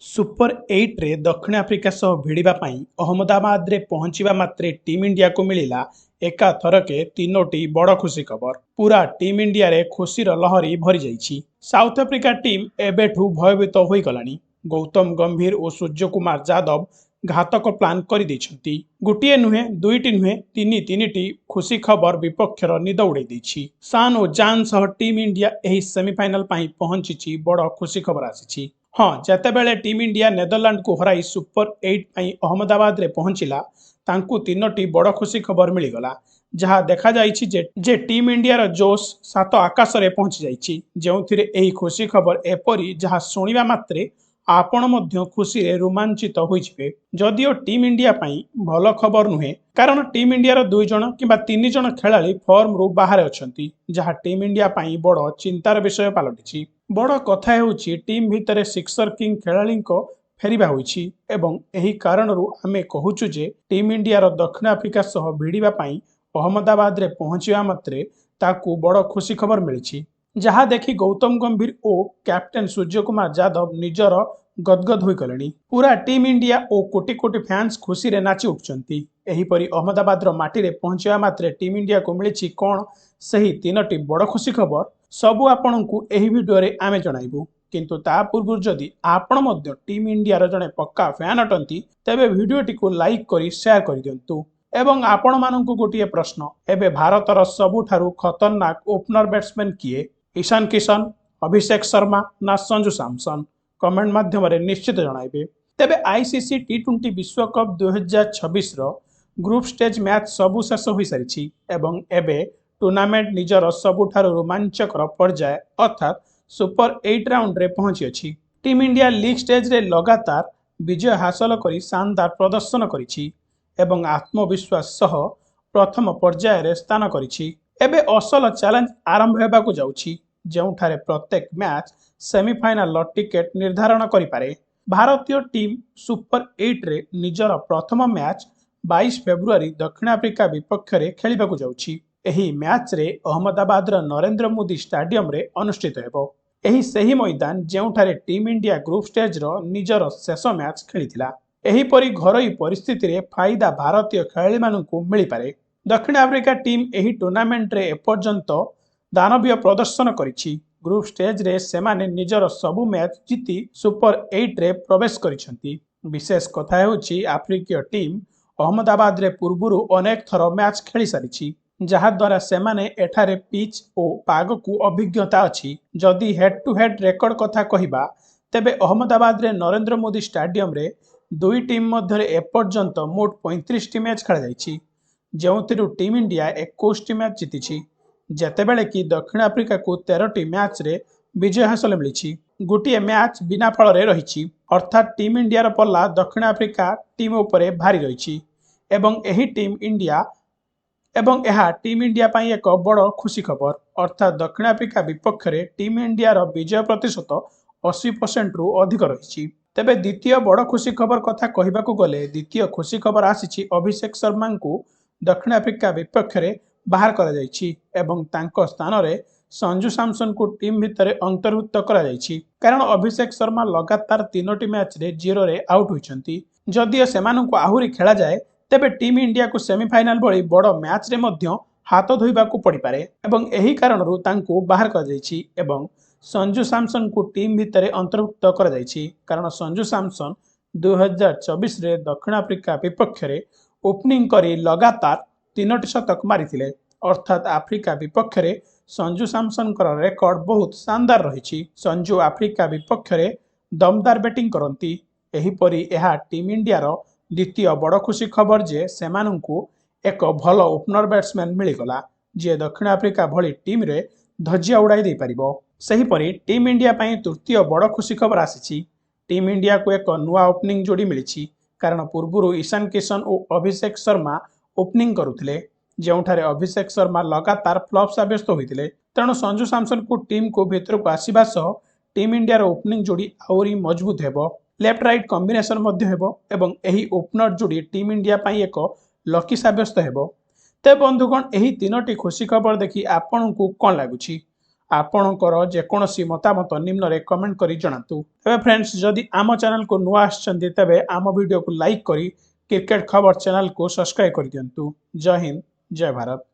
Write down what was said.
Super 8ରେ ଦକ୍ଷିଣ Africa ସହ ଭିଡ଼ିବା ପାଇଁ ଅହମ୍ମଦାବାଦରେ ପହଞ୍ଚିବା ମାତ୍ରେ ଟିମ୍ ଇଣ୍ଡିଆକୁ ମିଳିଲା ଏକାଥରକେ ତିନୋଟି ବଡ଼ ଖୁସି ଖବର। ପୁରା ଟିମ୍ ଇଣ୍ଡିଆରେ ଖୁସିର ଲହରୀ ଭରିଯାଇଛି। ସାଉଥ ଆଫ୍ରିକା ଟିମ୍ ଏବେଠୁ ଭୟଭୀତ ହୋଇଗଲାଣି। ଗୌତମ ଗମ୍ଭୀର ଓ ସୂର୍ଯ୍ୟକୁମାର ଯାଦବ ଘାତକ ପ୍ଲାନ୍ କରିଦେଇଛନ୍ତି। ଗୋଟିଏ ନୁହେଁ, ଦୁଇଟି ନୁହେଁ, ତିନିଟି ଖୁସି ଖବର ବିପକ୍ଷର ନିଦ ଉଡ଼େଇ ଦେଇଛି। ସାନ୍ ଓ ଜାନ୍ ସହ ଟିମ୍ ଇଣ୍ଡିଆ ଏହି ସେମିଫାଇନାଲ ପାଇଁ ପହଞ୍ଚିଛି। ବଡ଼ ଖୁସି ଖବର ଆସିଛି। ହଁ, ଯେତେବେଳେ ଟିମ୍ ଇଣ୍ଡିଆ ନେଦରଲ୍ୟାଣ୍ଡକୁ ହରାଇ ସୁପର 8 ପାଇଁ ଅହମ୍ମଦାବାଦରେ ପହଞ୍ଚିଲା, ତାଙ୍କୁ ତିନୋଟି ବଡ଼ ଖୁସି ଖବର ମିଳିଗଲା। ଯାହା ଦେଖାଯାଇଛି ଯେ ଟିମ୍ ଇଣ୍ଡିଆର ଜୋସ୍ ସାତ ଆକାଶରେ ପହଞ୍ଚି ଯାଇଛି। ଯେଉଁଥିରେ ଏହି ଖୁସି ଖବର ଏପରି ଯାହା ଶୁଣିବା ମାତ୍ରେ ଆପଣ ମଧ୍ୟ ଖୁସିରେ ରୋମାଞ୍ଚିତ ହୋଇଯିବେ। ଯଦିଓ ଟିମ୍ ଇଣ୍ଡିଆ ପାଇଁ ଭଲ ଖବର ନୁହେଁ, କାରଣ ଟିମ୍ ଇଣ୍ଡିଆର 2 ଜଣ କିମ୍ବା 3 ଜଣ ଖେଳାଳି ଫର୍ମରୁ ବାହାରେ ଅଛନ୍ତି, ଯାହା ଟିମ୍ ଇଣ୍ଡିଆ ପାଇଁ ବଡ଼ ଚିନ୍ତାର ବିଷୟ ପାଲଟିଛି। ବଡ଼ କଥା ହେଉଛି ଟିମ୍ ଭିତରେ ସିକ୍ସର କିଙ୍ଗ ଖେଳାଳିଙ୍କ ଫେରିବା ହୋଇଛି ଏବଂ ଏହି କାରଣରୁ ଆମେ କହୁଛୁ ଯେ ଟିମ୍ ଇଣ୍ଡିଆର ଦକ୍ଷିଣ ଆଫ୍ରିକା ସହ ଭିଡ଼ିବା ପାଇଁ ଅହମ୍ମଦାବାଦରେ ପହଞ୍ଚିବା ମାତ୍ରେ ତାକୁ ବଡ଼ ଖୁସି ଖବର ମିଳିଛି। ଯାହା ଦେଖି ଗୌତମ ଗମ୍ଭୀର ଓ କ୍ୟାପ୍ଟେନ୍ ସୂର୍ଯ୍ୟକୁମାର ଯାଦବ ନିଜର ଗଦଗଦ ହୋଇଗଲେଣି। ପୁରା ଟିମ୍ ଇଣ୍ଡିଆ ଓ କୋଟି କୋଟି ଫ୍ୟାନ୍ସ ଖୁସିରେ ନାଚି ଉଠୁଛନ୍ତି। ଏହିପରି ଅହମ୍ମଦାବାଦର ମାଟିରେ ପହଞ୍ଚିବା ମାତ୍ରେ ଟିମ୍ ଇଣ୍ଡିଆକୁ ମିଳିଛି କ'ଣ ସେହି ତିନୋଟି ବଡ଼ ଖୁସି ଖବର? ସବୁ ଆପଣଙ୍କୁ ଏହି ଭିଡ଼ିଓରେ ଆମେ ଜଣାଇବୁ। କିନ୍ତୁ ତା ପୂର୍ବରୁ ଯଦି ଆପଣ ମଧ୍ୟ ଟିମ୍ ଇଣ୍ଡିଆର ଜଣେ ପକ୍କା ଫ୍ୟାନ୍ ଅଟନ୍ତି, ତେବେ ଭିଡ଼ିଓଟିକୁ ଲାଇକ୍ କରି ସେୟାର କରିଦିଅନ୍ତୁ। ଏବଂ ଆପଣମାନଙ୍କୁ ଗୋଟିଏ ପ୍ରଶ୍ନ, ଏବେ ଭାରତର ସବୁଠାରୁ ଖତରନାକ ଓପନର ବ୍ୟାଟ୍ସମ୍ୟାନ୍ କିଏ? ଇଶାନ କିଶନ, ଅଭିଷେକ ଶର୍ମା ନା ସଞ୍ଜୁ ସାମସନ୍? କମେଣ୍ଟ ମାଧ୍ୟମରେ ନିଶ୍ଚିତ ଜଣାଇବେ। ତେବେ ଆଇସିସି ଟି20 ବିଶ୍ୱକପ୍ 2026ର ଗ୍ରୁପ୍ ଷ୍ଟେଜ୍ ମ୍ୟାଚ୍ ସବୁ ଶେଷ ହୋଇସାରିଛି ଏବଂ ଏବେ ଟୁର୍ଣ୍ଣାମେଣ୍ଟ ନିଜର ସବୁଠାରୁ ରୋମାଞ୍ଚକର ପର୍ଯ୍ୟାୟ ଅର୍ଥାତ୍ ସୁପର 8 ରାଉଣ୍ଡରେ ପହଞ୍ଚିଅଛି। ଟିମ୍ ଇଣ୍ଡିଆ ଲିଗ୍ ଷ୍ଟେଜ୍ରେ ଲଗାତାର ବିଜୟ ହାସଲ କରି ଶାନଦାର ପ୍ରଦର୍ଶନ କରିଛି ଏବଂ ଆତ୍ମବିଶ୍ୱାସ ସହ ପ୍ରଥମ ପର୍ଯ୍ୟାୟରେ ସ୍ଥାନ କରିଛି। ଏବେ ଅସଲ ଚ୍ୟାଲେଞ୍ଜ ଆରମ୍ଭ ହେବାକୁ ଯାଉଛି, ଯେଉଁଠାରେ ପ୍ରତ୍ୟେକ ମ୍ୟାଚ୍ ସେମିଫାଇନାଲର ଟିକେଟ୍ ନିର୍ଦ୍ଧାରଣ କରିପାରେ। ଭାରତୀୟ ଟିମ୍ ସୁପର 8ରେ ନିଜର ପ୍ରଥମ ମ୍ୟାଚ୍ 22 ଫେବୃଆରୀ ଦକ୍ଷିଣ ଆଫ୍ରିକା ବିପକ୍ଷରେ ଖେଳିବାକୁ ଯାଉଛି। ଏହି ମ୍ୟାଚ୍ରେ ଅହମ୍ମଦାବାଦର ନରେନ୍ଦ୍ର ମୋଦି ଷ୍ଟାଡିୟମରେ ଅନୁଷ୍ଠିତ ହେବ। ଏହି ସେହି ମଇଦାନ ଯେଉଁଠାରେ ଟିମ୍ ଇଣ୍ଡିଆ ଗ୍ରୁପ୍ ଷ୍ଟେଜ୍ର ନିଜର ଶେଷ ମ୍ୟାଚ୍ ଖେଳିଥିଲା। ଏହିପରି ଘରୋଇ ପରିସ୍ଥିତିରେ ଫାଇଦା ଭାରତୀୟ ଖେଳାଳିମାନଙ୍କୁ ମିଳିପାରେ। ଦକ୍ଷିଣ ଆଫ୍ରିକା ଟିମ୍ ଏହି ଟୁର୍ଣ୍ଣାମେଣ୍ଟରେ ଏପର୍ଯ୍ୟନ୍ତ ଦାନବୀୟ ପ୍ରଦର୍ଶନ କରିଛି। ଗ୍ରୁପ୍ ଷ୍ଟେଜ୍ରେ ସେମାନେ ନିଜର ସବୁ ମ୍ୟାଚ୍ ଜିତି ସୁପର 8ରେ ପ୍ରବେଶ କରିଛନ୍ତି। ବିଶେଷ କଥା ହେଉଛି ଆଫ୍ରିକୀୟ ଟିମ୍ ଅହମ୍ମଦାବାଦରେ ପୂର୍ବରୁ ଅନେକ ଥର ମ୍ୟାଚ୍ ଖେଳିସାରିଛି, ଯାହାଦ୍ୱାରା ସେମାନେ ଏଠାରେ ପିଚ୍ ଓ ପାଗକୁ ଅଭିଜ୍ଞତା ଅଛି। ଯଦି ହେଡ୍ ଟୁ ହେଡ୍ ରେକର୍ଡ କଥା କହିବା, ତେବେ ଅହମ୍ମଦାବାଦରେ ନରେନ୍ଦ୍ର ମୋଦି ଷ୍ଟାଡିୟମରେ ଦୁଇ ଟିମ୍ ମଧ୍ୟରେ ଏପର୍ଯ୍ୟନ୍ତ ମୋଟ 35ଟି ମ୍ୟାଚ୍ ଖେଳାଯାଇଛି, ଯେଉଁଥିରୁ ଟିମ୍ ଇଣ୍ଡିଆ 21ଟି ମ୍ୟାଚ୍ ଜିତିଛି, ଯେତେବେଳେ କି ଦକ୍ଷିଣ ଆଫ୍ରିକାକୁ 13ଟି ମ୍ୟାଚ୍ରେ ବିଜୟ ହାସଲ ମିଳିଛି। ଗୋଟିଏ ମ୍ୟାଚ୍ ବିନା ଫଳରେ ରହିଛି, ଅର୍ଥାତ୍ ଟିମ୍ ଇଣ୍ଡିଆର ପଲ୍ଲା ଦକ୍ଷିଣ ଆଫ୍ରିକା ଟିମ୍ ଉପରେ ଭାରି ରହିଛି ଏବଂ ଏହା ଟିମ୍ ଇଣ୍ଡିଆ ପାଇଁ ଏକ ବଡ଼ ଖୁସି ଖବର। ଅର୍ଥାତ୍ ଦକ୍ଷିଣ ଆଫ୍ରିକା ବିପକ୍ଷରେ ଟିମ୍ ଇଣ୍ଡିଆର ବିଜୟ ପ୍ରତିଶତ 80%ରୁ ଅଧିକ ରହିଛି। ତେବେ ଦ୍ୱିତୀୟ ବଡ଼ ଖୁସି ଖବର କଥା କହିବାକୁ ଗଲେ, ଦ୍ୱିତୀୟ ଖୁସି ଖବର ଆସିଛି ଅଭିଷେକ ଶର୍ମାଙ୍କୁ ଦକ୍ଷିଣ ଆଫ୍ରିକା ବିପକ୍ଷରେ ବାହାର କରାଯାଇଛି ଏବଂ ତାଙ୍କ ସ୍ଥାନରେ ସଞ୍ଜୁ ସାମସନ୍ଙ୍କୁ ଟିମ୍ ଭିତରେ ଅନ୍ତର୍ଭୁକ୍ତ କରାଯାଇଛି। କାରଣ ଅଭିଷେକ ଶର୍ମା ଲଗାତାର 3ଟି ମ୍ୟାଚ୍ରେ 0ରେ ଆଉଟ୍ ହୋଇଛନ୍ତି। ଯଦିଓ ସେମାନଙ୍କୁ ଆହୁରି ଖେଳାଯାଏ, ତେବେ ଟିମ୍ ଇଣ୍ଡିଆକୁ ସେମିଫାଇନାଲ ଭଳି ବଡ଼ ମ୍ୟାଚ୍ରେ ମଧ୍ୟ ହାତ ଧୋଇବାକୁ ପଡ଼ିପାରେ ଏବଂ ଏହି କାରଣରୁ ତାଙ୍କୁ ବାହାର କରାଯାଇଛି ଏବଂ ସଞ୍ଜୁ ସାମସନ୍ଙ୍କୁ ଟିମ୍ ଭିତରେ ଅନ୍ତର୍ଭୁକ୍ତ କରାଯାଇଛି। କାରଣ ସଞ୍ଜୁ ସାମସନ୍ 2024ରେ ଦକ୍ଷିଣ ଆଫ୍ରିକା ବିପକ୍ଷରେ ଓପନିଂ କରି ଲଗାତାର 3ଟି ଶତକ ମାରିଥିଲେ। ଅର୍ଥାତ୍ ଆଫ୍ରିକା ବିପକ୍ଷରେ ସଞ୍ଜୁ ସାମସନ୍ଙ୍କର ରେକର୍ଡ ବହୁତ ଶାନଦାର ରହିଛି। ସଞ୍ଜୁ ଆଫ୍ରିକା ବିପକ୍ଷରେ ଦମଦାର ବ୍ୟାଟିଂ କରନ୍ତି। ଏହିପରି ଏହା ଟିମ୍ ଇଣ୍ଡିଆର ଦ୍ୱିତୀୟ ବଡ଼ ଖୁସି ଖବର ଯେ ସେମାନଙ୍କୁ ଏକ ଭଲ ଓପନର ବ୍ୟାଟ୍ସମ୍ୟାନ୍ ମିଳିଗଲା, ଯିଏ ଦକ୍ଷିଣ ଆଫ୍ରିକା ଭଳି ଟିମ୍ରେ ଧଜ୍ଜିଆ ଉଡ଼ାଇ ଦେଇପାରିବ। ସେହିପରି ଟିମ୍ ଇଣ୍ଡିଆ ପାଇଁ ତୃତୀୟ ବଡ଼ ଖୁସି ଖବର ଆସିଛି। ଟିମ୍ ଇଣ୍ଡିଆକୁ ଏକ ନୂଆ ଓପନିଂ ଯୋଡ଼ି ମିଳିଛି, କାରଣ ପୂର୍ବରୁ ଇଶାନ କିଶନ ଓ ଅଭିଷେକ ଶର୍ମା ଓପନିଂ କରୁଥିଲେ, ଯେଉଁଠାରେ ଅଭିଷେକ ଶର୍ମା ଲଗାତାର ଫ୍ଲପ୍ ସାବ୍ୟସ୍ତ ହୋଇଥିଲେ। ତେଣୁ ସଞ୍ଜୁ ସାମସନ୍ଙ୍କୁ ଟିମ୍କୁ ଭିତରକୁ ଆସିବା ସହ ଟିମ୍ ଇଣ୍ଡିଆର ଓପନିଂ ଯୋଡ଼ି ଆହୁରି ମଜବୁତ ହେବ। ଲେଫ୍ଟ ରାଇଟ୍ କମ୍ବିନେସନ୍ ମଧ୍ୟ ହେବ ଏବଂ ଏହି ଓପନର ଯୋଡ଼ି ଟିମ୍ ଇଣ୍ଡିଆ ପାଇଁ ଏକ ଲକି ସାବ୍ୟସ୍ତ ହେବ। ତେବେ ବନ୍ଧୁଗଣ, ଏହି ତିନୋଟି ଖୁସି ଖବର ଦେଖି ଆପଣଙ୍କୁ କ'ଣ ଲାଗୁଛି? आपणकर जेकोसी मतामत निम्न कमेंट करी जणातु। तेबे फ्रेंड्स जदि आम चैनल को नुआ आछंती तेबे आम वीडियो को लाइक करी क्रिकेट खबर चैनल को सब्सक्राइब कर दियंतु। जय हिंद जय भारत।